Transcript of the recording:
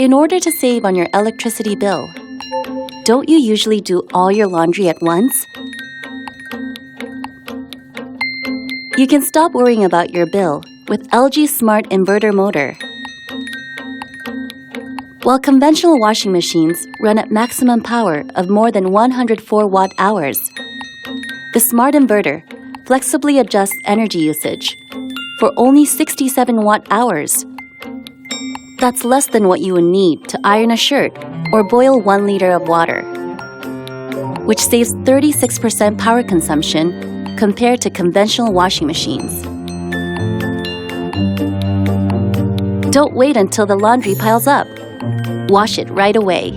In order to save on your electricity bill, don't you usually do all your laundry at once? You can stop worrying about your bill with LG's Smart Inverter Motor. While conventional washing machines run at maximum power of more than 104 watt-hours, the Smart Inverter flexibly adjusts energy usage for only 67 watt-hours. That's less than what you would need to iron a shirt or boil 1 liter of water, which saves 36% power consumption compared to conventional washing machines. Don't wait until the laundry piles up. Wash it right away.